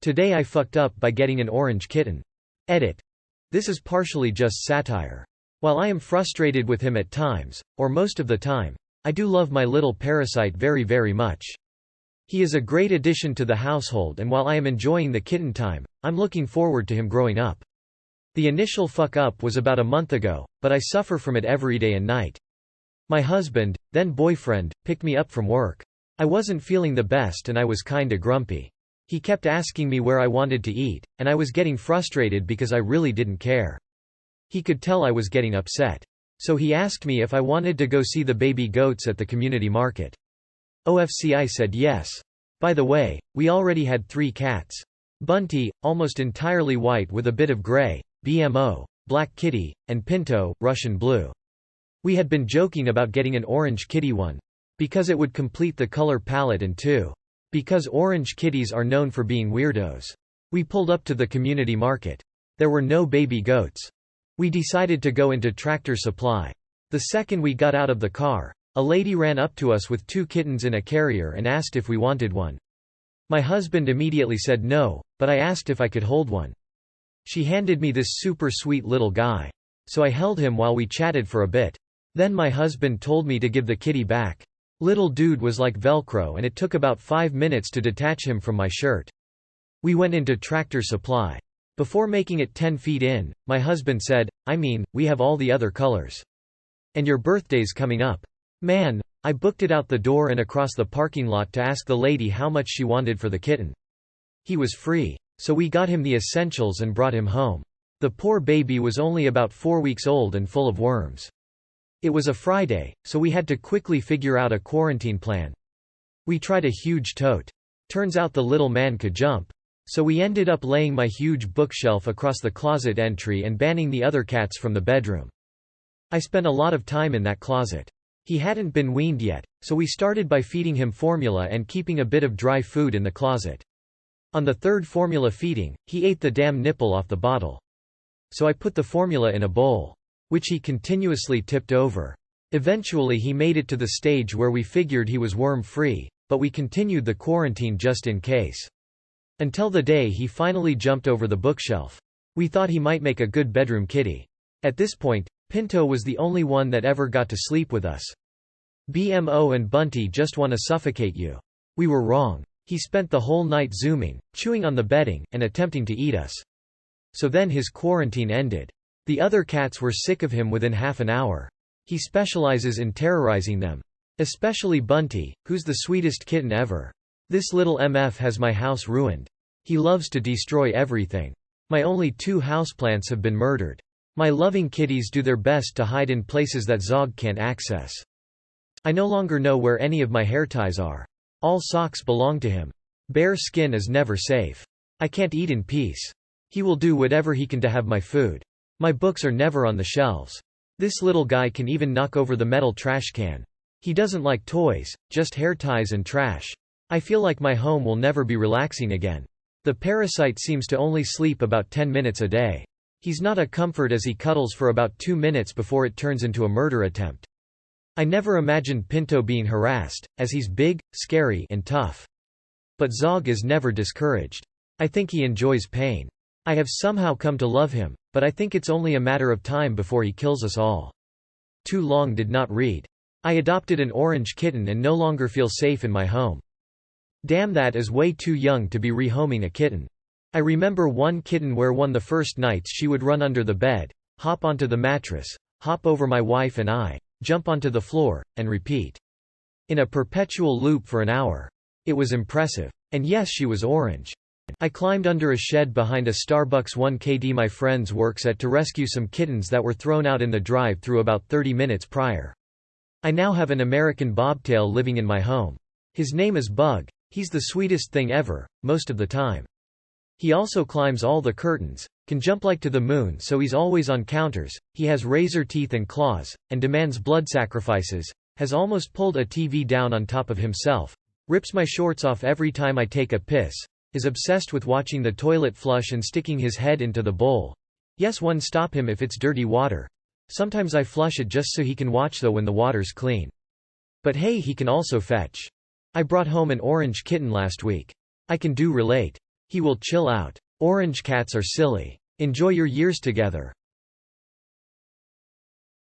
Today I fucked up by getting an orange kitten. Edit. This is partially just satire. While I am frustrated with him at times, or most of the time, I do love my little parasite very very much. He is a great addition to the household, and while I am enjoying the kitten time, I'm looking forward to him growing up. The initial fuck up was about a month ago, but I suffer from it every day and night. My husband, then boyfriend, picked me up from work. I wasn't feeling the best and I was kinda grumpy. He kept asking me where I wanted to eat, and I was getting frustrated because I really didn't care. He could tell I was getting upset. So he asked me if I wanted to go see the baby goats at the community market. I said yes. By the way, we already had 3 cats. Bunty, almost entirely white with a bit of gray, BMO, black kitty, and Pinto, Russian blue. We had been joking about getting an orange kitty, 1. Because it would complete the color palette, and 2. Because orange kitties are known for being weirdos. We pulled up to the community market. There were no baby goats. We decided to go into Tractor Supply. The second we got out of the car, a lady ran up to us with 2 kittens in a carrier and asked if we wanted one. My husband immediately said no, but I asked if I could hold one. She handed me this super sweet little guy. So I held him while we chatted for a bit. Then my husband told me to give the kitty back. Little dude was like Velcro, and it took about 5 minutes to detach him from my shirt. We went into Tractor Supply. Before making it 10 feet in, my husband said, we have all the other colors. And your birthday's coming up. Man, I booked it out the door and across the parking lot to ask the lady how much she wanted for the kitten. He was free. So we got him the essentials and brought him home. The poor baby was only about 4 weeks old and full of worms. It was a Friday, so we had to quickly figure out a quarantine plan. We tried a huge tote. Turns out the little man could jump. So we ended up laying my huge bookshelf across the closet entry and banning the other cats from the bedroom. I spent a lot of time in that closet. He hadn't been weaned yet, so we started by feeding him formula and keeping a bit of dry food in the closet. On the 3rd formula feeding, he ate the damn nipple off the bottle. So I put the formula in a bowl, which he continuously tipped over. Eventually he made it to the stage where we figured he was worm-free, but we continued the quarantine just in case. Until the day he finally jumped over the bookshelf. We thought he might make a good bedroom kitty. At this point, Pinto was the only one that ever got to sleep with us. BMO and Bunty just want to suffocate you. We were wrong. He spent the whole night zooming, chewing on the bedding, and attempting to eat us. So then his quarantine ended. The other cats were sick of him within half an hour. He specializes in terrorizing them. Especially Bunty, who's the sweetest kitten ever. This little MF has my house ruined. He loves to destroy everything. My only 2 houseplants have been murdered. My loving kitties do their best to hide in places that Zog can't access. I no longer know where any of my hair ties are. All socks belong to him. Bare skin is never safe. I can't eat in peace. He will do whatever he can to have my food. My books are never on the shelves. This little guy can even knock over the metal trash can. He doesn't like toys, just hair ties and trash. I feel like my home will never be relaxing again. The parasite seems to only sleep about 10 minutes a day. He's not a comfort as he cuddles for about 2 minutes before it turns into a murder attempt. I never imagined Pinto being harassed, as he's big, scary, and tough. But Zog is never discouraged. I think he enjoys pain. I have somehow come to love him, but I think it's only a matter of time before he kills us all. Too long did not read. I adopted an orange kitten and no longer feel safe in my home. Damn, that is way too young to be rehoming a kitten. I remember one kitten where the first nights she would run under the bed, hop onto the mattress, hop over my wife and I, jump onto the floor, and repeat. In a perpetual loop for an hour. It was impressive. And yes, she was orange. I climbed under a shed behind a Starbucks 1KD my friend's works at to rescue some kittens that were thrown out in the drive-thru about 30 minutes prior. I now have an American bobtail living in my home. His name is Bug. He's the sweetest thing ever, most of the time. He also climbs all the curtains, can jump like to the moon, so he's always on counters. He has razor teeth and claws, and demands blood sacrifices, has almost pulled a TV down on top of himself, rips my shorts off every time I take a piss, is obsessed with watching the toilet flush and sticking his head into the bowl. Yes, stop him if it's dirty water. Sometimes I flush it just so he can watch though when the water's clean. But hey, he can also fetch. I brought home an orange kitten last week. I can relate. He will chill out. Orange cats are silly. Enjoy your years together.